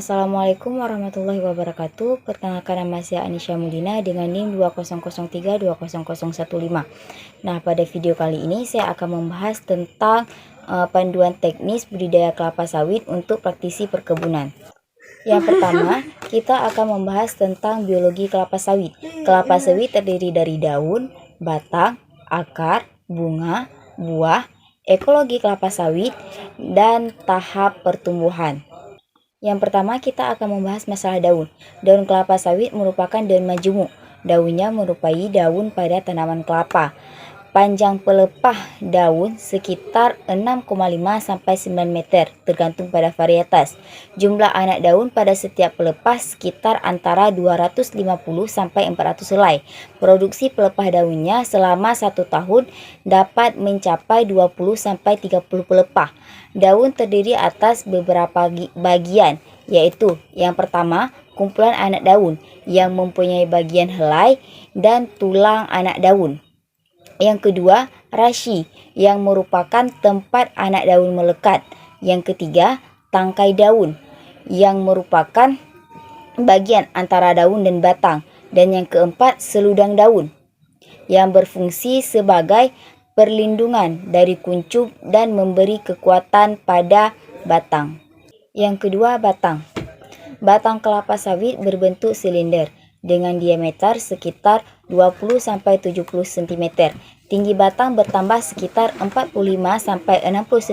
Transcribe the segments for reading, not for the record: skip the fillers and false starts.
Assalamualaikum warahmatullahi wabarakatuh. Perkenalkan, nama saya Anisha Mudina dengan NIM 200320015. Nah, pada video kali ini saya akan membahas tentang panduan teknis budidaya kelapa sawit untuk praktisi perkebunan. Yang pertama, kita akan membahas tentang biologi kelapa sawit. Kelapa sawit terdiri dari daun, batang, akar, bunga, buah, ekologi kelapa sawit, dan tahap pertumbuhan. Yang pertama, kita akan membahas masalah daun. Daun kelapa sawit merupakan daun majemuk. Daunnya menyerupai daun pada tanaman kelapa. Panjang pelepah daun sekitar 6,5 sampai 9 meter, tergantung pada varietas. Jumlah anak daun pada setiap pelepah sekitar antara 250 sampai 400 helai. Produksi pelepah daunnya selama 1 tahun dapat mencapai 20 sampai 30 pelepah. Daun terdiri atas beberapa bagian, yaitu yang pertama, kumpulan anak daun yang mempunyai bagian helai dan tulang anak daun. Yang kedua, rashi yang merupakan tempat anak daun melekat. Yang ketiga, tangkai daun yang merupakan bagian antara daun dan batang. Dan yang keempat, seludang daun yang berfungsi sebagai perlindungan dari kuncup dan memberi kekuatan pada batang. Yang kedua, batang. Batang kelapa sawit berbentuk silinder dengan diameter sekitar 20-70 cm. Tinggi batang bertambah sekitar 45-60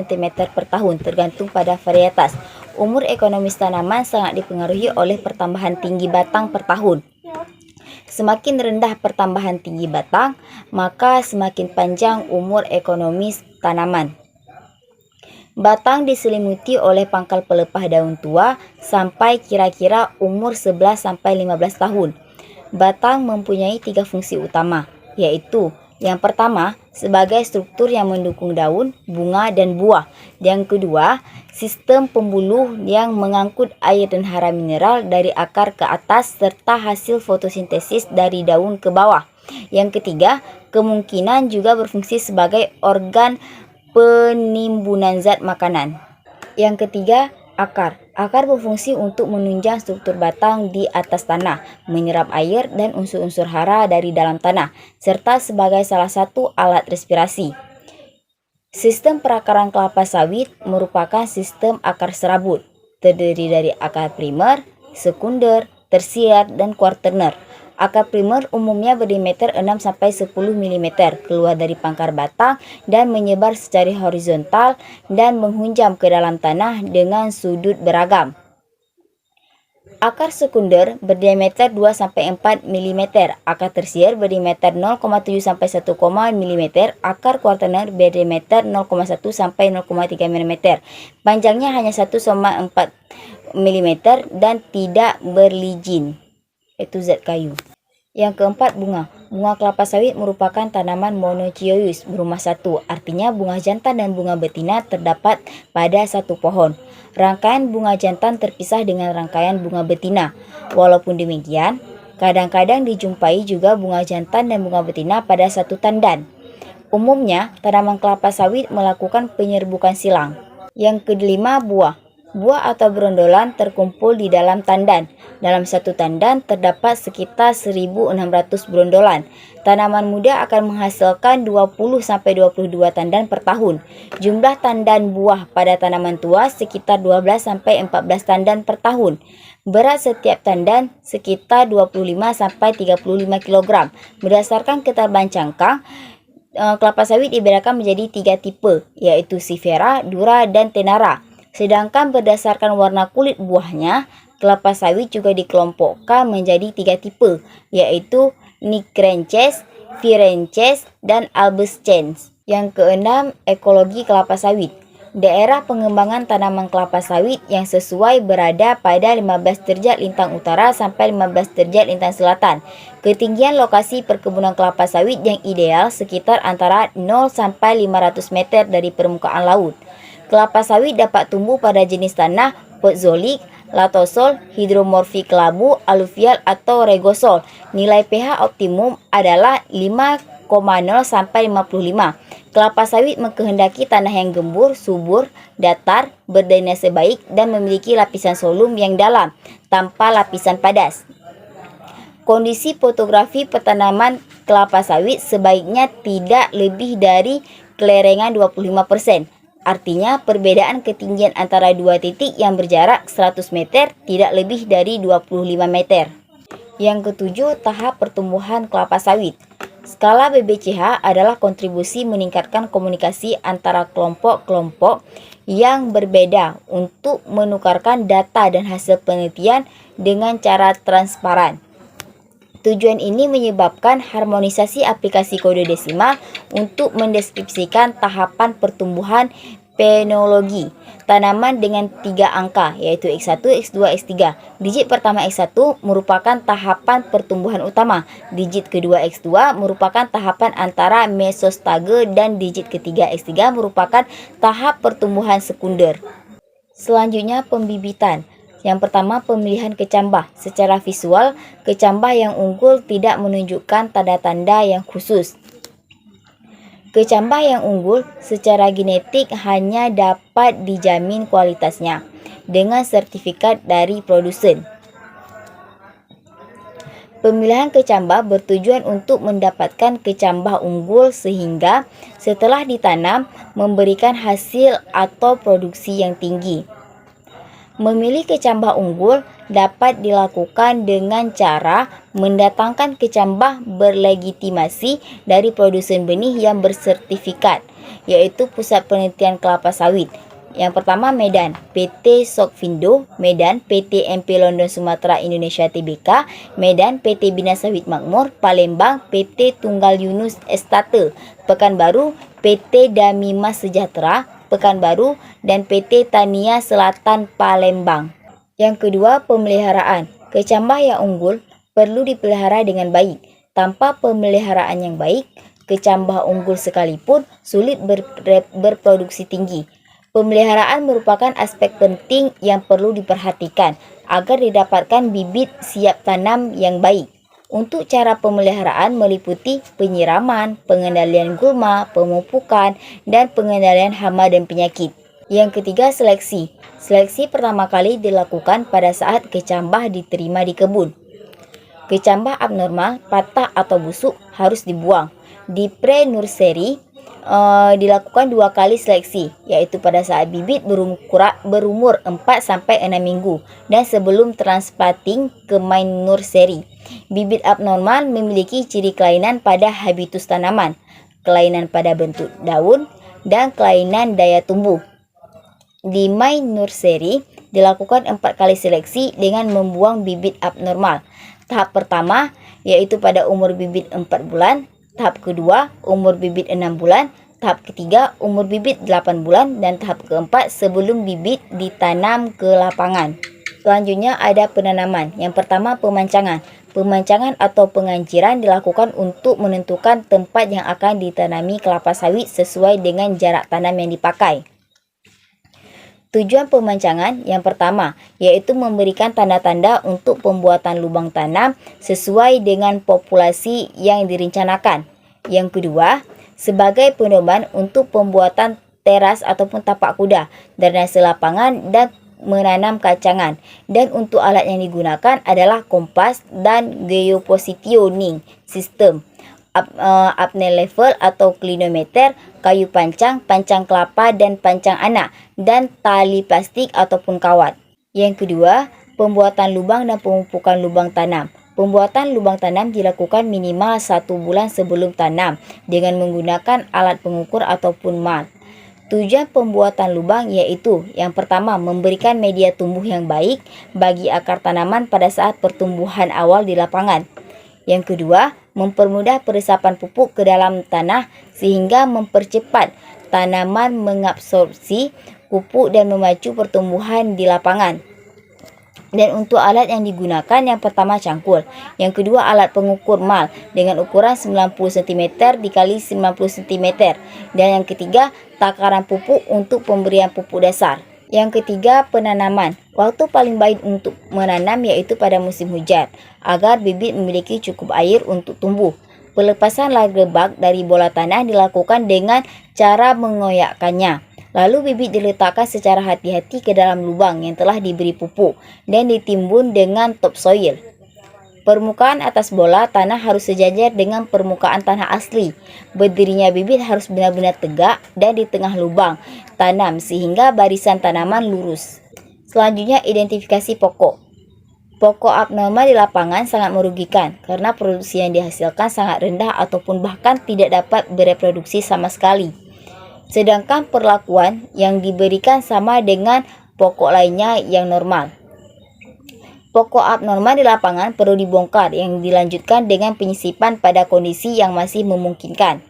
cm per tahun, tergantung pada varietas. Umur ekonomis tanaman sangat dipengaruhi oleh pertambahan tinggi batang per tahun. Semakin rendah pertambahan tinggi batang, maka semakin panjang umur ekonomis tanaman. Batang diselimuti oleh pangkal pelepah daun tua sampai kira-kira umur 11-15 tahun. Batang mempunyai 3 fungsi utama, yaitu yang pertama, sebagai struktur yang mendukung daun, bunga, dan buah. Yang kedua, sistem pembuluh yang mengangkut air dan hara mineral dari akar ke atas serta hasil fotosintesis dari daun ke bawah. Yang ketiga, kemungkinan juga berfungsi sebagai organ penimbunan zat makanan. Yang ketiga, akar. Akar berfungsi untuk menunjang struktur batang di atas tanah, menyerap air dan unsur-unsur hara dari dalam tanah, serta sebagai salah satu alat respirasi. Sistem perakaran kelapa sawit merupakan sistem akar serabut, terdiri dari akar primer, sekunder, tersier, dan kuarterner. Akar primer umumnya berdiameter 6-10 mm, keluar dari pangkal batang dan menyebar secara horizontal dan menghunjam ke dalam tanah dengan sudut beragam. Akar sekunder berdiameter 2-4 mm, akar tersier berdiameter 0,7-1 mm, akar kuarterner berdiameter 0,1-0,3 mm. Panjangnya hanya 1,4 mm dan tidak berlijin, itu zat kayu. Yang keempat, bunga. Bunga kelapa sawit merupakan tanaman monoecious berumah satu, artinya bunga jantan dan bunga betina terdapat pada satu pohon. Rangkaian bunga jantan terpisah dengan rangkaian bunga betina. Walaupun demikian, kadang-kadang dijumpai juga bunga jantan dan bunga betina pada satu tandan. Umumnya, tanaman kelapa sawit melakukan penyerbukan silang. Yang kelima, buah. Buah atau berondolan terkumpul di dalam tandan. Dalam satu tandan terdapat sekitar 1.600 berondolan. Tanaman muda akan menghasilkan 20-22 tandan per tahun. Jumlah tandan buah pada tanaman tua sekitar 12-14 tandan per tahun. Berat setiap tandan sekitar 25-35 kg. Berdasarkan ketebalan cangkang, kelapa sawit dibedakan menjadi 3 tipe, yaitu Sifera, Dura, dan Tenara. Sedangkan berdasarkan warna kulit buahnya, kelapa sawit juga dikelompokkan menjadi 3 tipe, yaitu Nigrenses, Virenses, dan Albescens. Yang keenam, ekologi kelapa sawit. Daerah pengembangan tanaman kelapa sawit yang sesuai berada pada 15 derajat lintang utara sampai 15 derajat lintang selatan. Ketinggian lokasi perkebunan kelapa sawit yang ideal sekitar antara 0 sampai 500 meter dari permukaan laut. Kelapa sawit dapat tumbuh pada jenis tanah pozolik, latosol, hidromorfik labu, aluvial atau regosol. Nilai pH optimum adalah 5,0 sampai 55. Kelapa sawit mengkehendaki tanah yang gembur, subur, datar, berdrainase baik dan memiliki lapisan solum yang dalam tanpa lapisan padas. Kondisi fotografi petanaman kelapa sawit sebaiknya tidak lebih dari kelerengan 25%. Artinya perbedaan ketinggian antara dua titik yang berjarak 100 meter tidak lebih dari 25 meter. Yang ketujuh, tahap pertumbuhan kelapa sawit. Skala BBCH adalah kontribusi meningkatkan komunikasi antara kelompok-kelompok yang berbeda untuk menukarkan data dan hasil penelitian dengan cara transparan. Tujuan ini menyebabkan harmonisasi aplikasi kode desimal untuk mendeskripsikan tahapan pertumbuhan fenologi tanaman dengan 3 angka, yaitu X1, X2, X3. Digit pertama X1 merupakan tahapan pertumbuhan utama, digit kedua X2 merupakan tahapan antara mesostage, dan digit ketiga X3 merupakan tahap pertumbuhan sekunder. Selanjutnya, pembibitan. Yang pertama, pemilihan kecambah. Secara visual, kecambah yang unggul tidak menunjukkan tanda-tanda yang khusus. Kecambah yang unggul secara genetik hanya dapat dijamin kualitasnya dengan sertifikat dari produsen. Pemilihan kecambah bertujuan untuk mendapatkan kecambah unggul sehingga setelah ditanam memberikan hasil atau produksi yang tinggi. Memilih kecambah unggul dapat dilakukan dengan cara mendatangkan kecambah berlegitimasi dari produsen benih yang bersertifikat, yaitu Pusat Penelitian Kelapa Sawit. Yang pertama, Medan, PT Sokvindo, Medan, PT MP London Sumatera Indonesia Tbk, Medan, PT Bina Sawit Makmur, Palembang, PT Tunggal Yunus Estate, Pekanbaru, PT Damimas Sejahtera, Pekanbaru, dan PT Tania Selatan Palembang. Yang kedua, pemeliharaan. Kecambah yang unggul perlu dipelihara dengan baik. Tanpa pemeliharaan yang baik, kecambah unggul sekalipun sulit berproduksi tinggi. Pemeliharaan merupakan aspek penting yang perlu diperhatikan agar didapatkan bibit siap tanam yang baik. Untuk cara pemeliharaan meliputi penyiraman, pengendalian gulma, pemupukan, dan pengendalian hama dan penyakit. Yang ketiga, seleksi. Seleksi pertama kali dilakukan pada saat kecambah diterima di kebun. Kecambah abnormal, patah atau busuk harus dibuang. Di pre-nursery dilakukan 2 kali seleksi, yaitu pada saat bibit berumur 4-6 minggu dan sebelum transplanting ke main nursery. Bibit abnormal memiliki ciri kelainan pada habitus tanaman, kelainan pada bentuk daun, dan kelainan daya tumbuh. Di main nursery dilakukan 4 kali seleksi dengan membuang bibit abnormal. Tahap pertama yaitu pada umur bibit 4 bulan, tahap kedua umur bibit 6 bulan, tahap ketiga umur bibit 8 bulan, dan tahap keempat sebelum bibit ditanam ke lapangan. Selanjutnya ada penanaman. Yang pertama, pemancangan. Pemancangan atau penganciran dilakukan untuk menentukan tempat yang akan ditanami kelapa sawit sesuai dengan jarak tanam yang dipakai. Tujuan pemancangan yang pertama yaitu memberikan tanda-tanda untuk pembuatan lubang tanam sesuai dengan populasi yang direncanakan. Yang kedua, sebagai pedoman untuk pembuatan teras ataupun tapak kuda, drainase lapangan, dan menanam kacangan. Dan untuk alat yang digunakan adalah kompas dan geopositioning system, apnea level atau klinometer, kayu pancang, pancang kelapa dan pancang anak, dan tali plastik ataupun kawat. Yang kedua, pembuatan lubang dan pemupukan lubang tanam. Pembuatan lubang tanam dilakukan minimal 1 bulan sebelum tanam dengan menggunakan alat pengukur ataupun mal. Tujuan pembuatan lubang yaitu yang pertama, memberikan media tumbuh yang baik bagi akar tanaman pada saat pertumbuhan awal di lapangan. Yang kedua, mempermudah peresapan pupuk ke dalam tanah sehingga mempercepat tanaman mengabsorpsi pupuk dan memacu pertumbuhan di lapangan. Dan untuk alat yang digunakan, yang pertama cangkul, yang kedua alat pengukur mal dengan ukuran 90 cm dikali 90 cm, dan yang ketiga takaran pupuk untuk pemberian pupuk dasar. Yang ketiga, penanaman. Waktu paling baik untuk menanam yaitu pada musim hujan, agar bibit memiliki cukup air untuk tumbuh. Pelepasan lebak dari bola tanah dilakukan dengan cara mengoyakkannya. Lalu bibit diletakkan secara hati-hati ke dalam lubang yang telah diberi pupuk dan ditimbun dengan topsoil. Permukaan atas bola tanah harus sejajar dengan permukaan tanah asli. Berdirinya bibit harus benar-benar tegak dan di tengah lubang tanam sehingga barisan tanaman lurus. Selanjutnya, identifikasi pokok. Pokok abnormal di lapangan sangat merugikan karena produksi yang dihasilkan sangat rendah ataupun bahkan tidak dapat bereproduksi sama sekali. Sedangkan perlakuan yang diberikan sama dengan pokok lainnya yang normal. Pokok abnormal di lapangan perlu dibongkar yang dilanjutkan dengan penyisipan pada kondisi yang masih memungkinkan.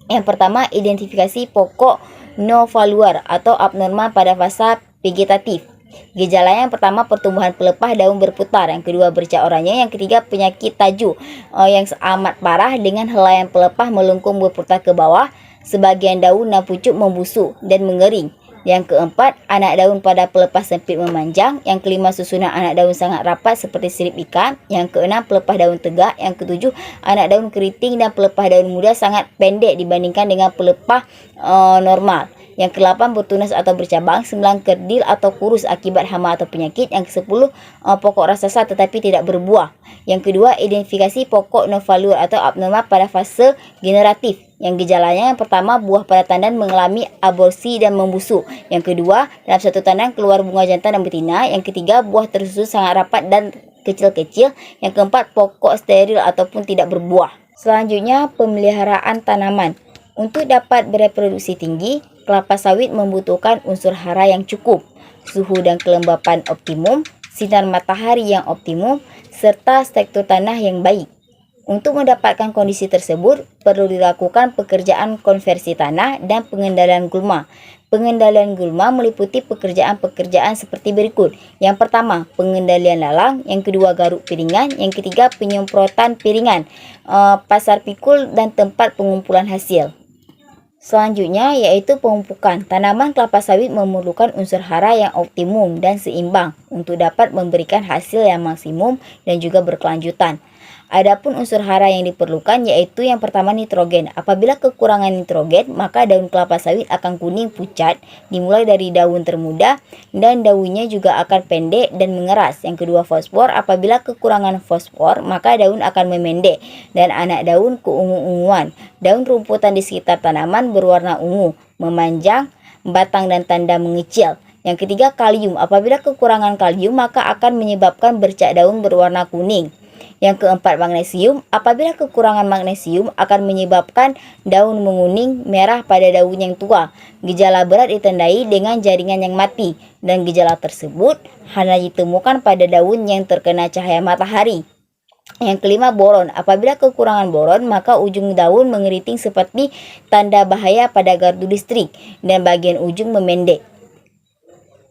Yang pertama, identifikasi pokok no-valuar atau abnormal pada fase vegetatif. Gejalanya yang pertama, pertumbuhan pelepah daun berputar, yang kedua bercak oranye, yang ketiga penyakit tajuk yang amat parah dengan helaian pelepah melengkung berputar ke bawah, sebagian daun dan pucuk membusuk dan mengering. Yang keempat, anak daun pada pelepah sempit memanjang. Yang kelima, susunan anak daun sangat rapat seperti sirip ikan. Yang keenam, pelepah daun tegak. Yang ketujuh, anak daun keriting dan pelepah daun muda sangat pendek dibandingkan dengan pelepah normal. Yang ke-8, bertunas atau bercabang. 9, kerdil atau kurus akibat hama atau penyakit. Yang ke-10, pokok raksasa tetapi tidak berbuah. Yang kedua, identifikasi pokok no-valuar atau abnormal pada fase generatif. Yang gejalanya yang pertama, buah pada tandan mengalami aborsi dan membusuk. Yang kedua, dalam satu tandan keluar bunga jantan dan betina. Yang ketiga, buah tersusun sangat rapat dan kecil-kecil. Yang keempat, pokok steril ataupun tidak berbuah. Selanjutnya, pemeliharaan tanaman. Untuk dapat bereproduksi tinggi, kelapa sawit membutuhkan unsur hara yang cukup, suhu dan kelembapan optimum, sinar matahari yang optimum, serta struktur tanah yang baik. Untuk mendapatkan kondisi tersebut, perlu dilakukan pekerjaan konversi tanah dan pengendalian gulma. Pengendalian gulma meliputi pekerjaan-pekerjaan seperti berikut. Yang pertama, pengendalian lalang. Yang kedua, garuk piringan. Yang ketiga, penyemprotan piringan, pasar pikul, dan tempat pengumpulan hasil. Selanjutnya yaitu pemupukan. Tanaman kelapa sawit memerlukan unsur hara yang optimum dan seimbang untuk dapat memberikan hasil yang maksimum dan juga berkelanjutan. Adapun unsur hara yang diperlukan yaitu yang pertama, nitrogen. Apabila kekurangan nitrogen, maka daun kelapa sawit akan kuning pucat dimulai dari daun termuda dan daunnya juga akan pendek dan mengeras. Yang kedua, fosfor. Apabila kekurangan fosfor, maka daun akan memendek dan anak daun keungu-unguan. Daun rumputan di sekitar tanaman berwarna ungu, memanjang, batang dan tanda mengecil. Yang ketiga, kalium. Apabila kekurangan kalium, maka akan menyebabkan bercak daun berwarna kuning. Yang keempat, magnesium. Apabila kekurangan magnesium akan menyebabkan daun menguning merah pada daun yang tua. Gejala berat ditandai dengan jaringan yang mati dan gejala tersebut hanya ditemukan pada daun yang terkena cahaya matahari. Yang kelima, boron. Apabila kekurangan boron, maka ujung daun mengeriting seperti tanda bahaya pada gardu listrik dan bagian ujung memendek.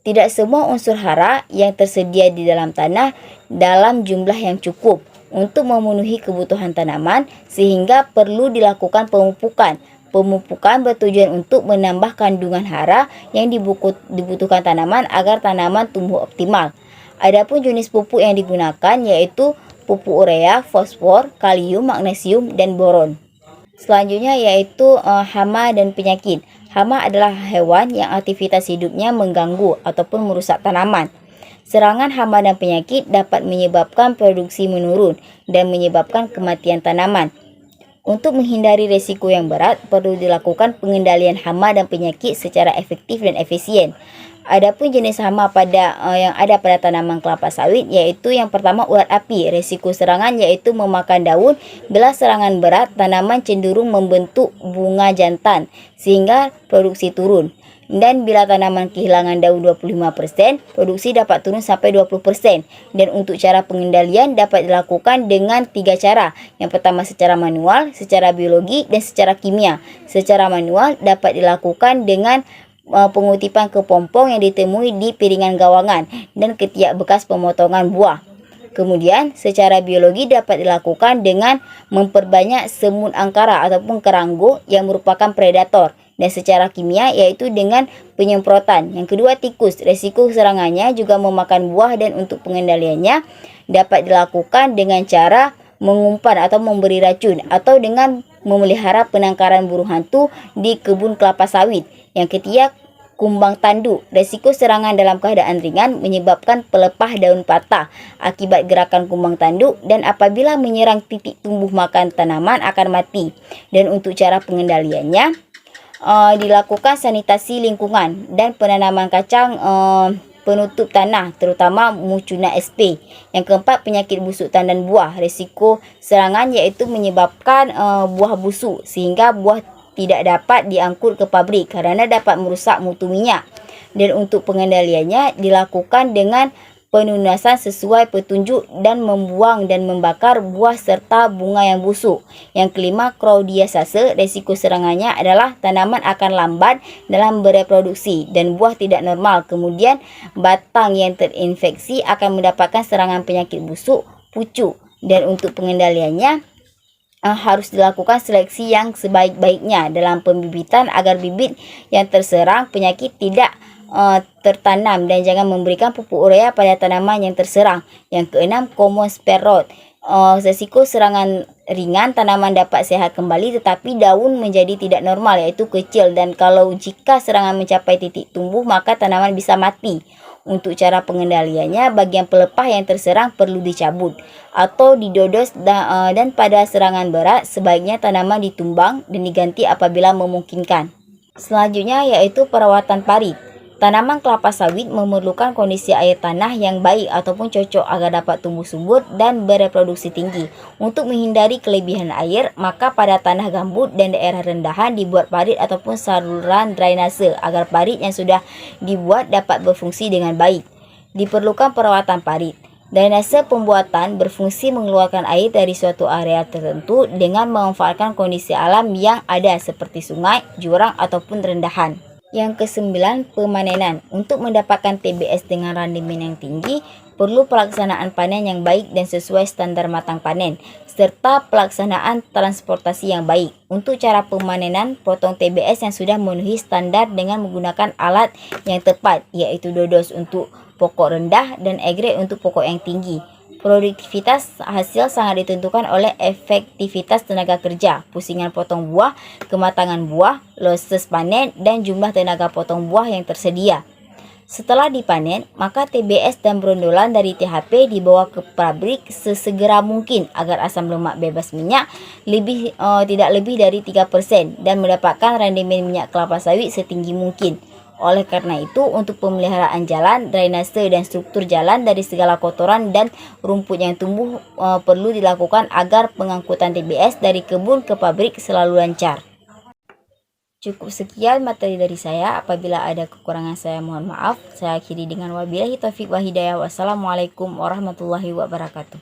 Tidak semua unsur hara yang tersedia di dalam tanah dalam jumlah yang cukup untuk memenuhi kebutuhan tanaman, sehingga perlu dilakukan pemupukan. Pemupukan bertujuan untuk menambah kandungan hara yang dibutuhkan tanaman agar tanaman tumbuh optimal. Adapun jenis pupuk yang digunakan yaitu pupuk urea, fosfor, kalium, magnesium, dan boron. Selanjutnya yaitu hama dan penyakit. Hama adalah hewan yang aktivitas hidupnya mengganggu ataupun merusak tanaman. Serangan hama dan penyakit dapat menyebabkan produksi menurun dan menyebabkan kematian tanaman. Untuk menghindari risiko yang berat, perlu dilakukan pengendalian hama dan penyakit secara efektif dan efisien. Adapun jenis hama yang ada pada tanaman kelapa sawit yaitu yang pertama, ulat api. Risiko serangan yaitu memakan daun. Bila serangan berat, tanaman cenderung membentuk bunga jantan sehingga produksi turun. Dan bila tanaman kehilangan daun 25%, produksi dapat turun sampai 20%. Dan untuk cara pengendalian dapat dilakukan dengan 3 cara. Yang pertama, secara manual, secara biologi, dan secara kimia. Secara manual dapat dilakukan dengan pengutipan kepompong yang ditemui di piringan gawangan dan ketiak bekas pemotongan buah. Kemudian secara biologi dapat dilakukan dengan memperbanyak semut angkara ataupun keranggo yang merupakan predator dan secara kimia yaitu dengan penyemprotan. Yang kedua, tikus. Resiko serangannya juga memakan buah dan untuk pengendaliannya dapat dilakukan dengan cara mengumpan atau memberi racun atau dengan memelihara penangkaran burung hantu di kebun kelapa sawit. Yang ketiga, kumbang tanduk. Resiko serangan dalam keadaan ringan menyebabkan pelepah daun patah akibat gerakan kumbang tanduk dan apabila menyerang titik tumbuh makan tanaman akan mati. Dan untuk cara pengendaliannya dilakukan sanitasi lingkungan dan penanaman kacang penutup tanah terutama Mucuna sp. Yang keempat, penyakit busuk tandan buah. Risiko serangan yaitu menyebabkan buah busuk sehingga buah tidak dapat diangkut ke pabrik kerana dapat merusak mutu minyak. Dan untuk pengendaliannya dilakukan dengan penunasan sesuai petunjuk dan membuang dan membakar buah serta bunga yang busuk. Yang kelima, Claudiasase. Resiko serangannya adalah tanaman akan lambat dalam bereproduksi dan buah tidak normal. Kemudian batang yang terinfeksi akan mendapatkan serangan penyakit busuk, pucuk. Dan untuk pengendaliannya harus dilakukan seleksi yang sebaik-baiknya dalam pembibitan agar bibit yang terserang penyakit tidak tertanam dan jangan memberikan pupuk urea pada tanaman yang terserang. Yang keenam, Common Spare Rot. Risiko serangan ringan, tanaman dapat sehat kembali tetapi daun menjadi tidak normal iaitu kecil dan kalau jika serangan mencapai titik tumbuh maka tanaman bisa mati. Untuk cara pengendaliannya, bagian pelepah yang terserang perlu dicabut atau didodos dan pada serangan berat sebaiknya tanaman ditumbang dan diganti apabila memungkinkan. Selanjutnya yaitu perawatan parit. Tanaman kelapa sawit memerlukan kondisi air tanah yang baik ataupun cocok agar dapat tumbuh subur dan bereproduksi tinggi. Untuk menghindari kelebihan air, maka pada tanah gambut dan daerah rendahan dibuat parit ataupun saluran drainase agar parit yang sudah dibuat dapat berfungsi dengan baik. Diperlukan perawatan parit. Drainase pembuatan berfungsi mengeluarkan air dari suatu area tertentu dengan memanfaatkan kondisi alam yang ada seperti sungai, jurang ataupun rendahan. Yang kesembilan, pemanenan. Untuk mendapatkan TBS dengan randimen yang tinggi, perlu pelaksanaan panen yang baik dan sesuai standar matang panen, serta pelaksanaan transportasi yang baik. Untuk cara pemanenan, potong TBS yang sudah memenuhi standar dengan menggunakan alat yang tepat, yaitu dodos untuk pokok rendah dan egret untuk pokok yang tinggi. Produktivitas hasil sangat ditentukan oleh efektivitas tenaga kerja, pusingan potong buah, kematangan buah, loses panen, dan jumlah tenaga potong buah yang tersedia. Setelah dipanen, maka TBS dan brondolan dari THP dibawa ke pabrik sesegera mungkin agar asam lemak bebas minyak tidak lebih dari 3% dan mendapatkan rendemen minyak kelapa sawit setinggi mungkin. Oleh karena itu, untuk pemeliharaan jalan, drainase dan struktur jalan dari segala kotoran dan rumput yang tumbuh perlu dilakukan agar pengangkutan TBS dari kebun ke pabrik selalu lancar. Cukup sekian materi dari saya. Apabila ada kekurangan saya mohon maaf. Saya akhiri dengan wabillahi taufiq wa hidayah. Wassalamualaikum warahmatullahi wabarakatuh.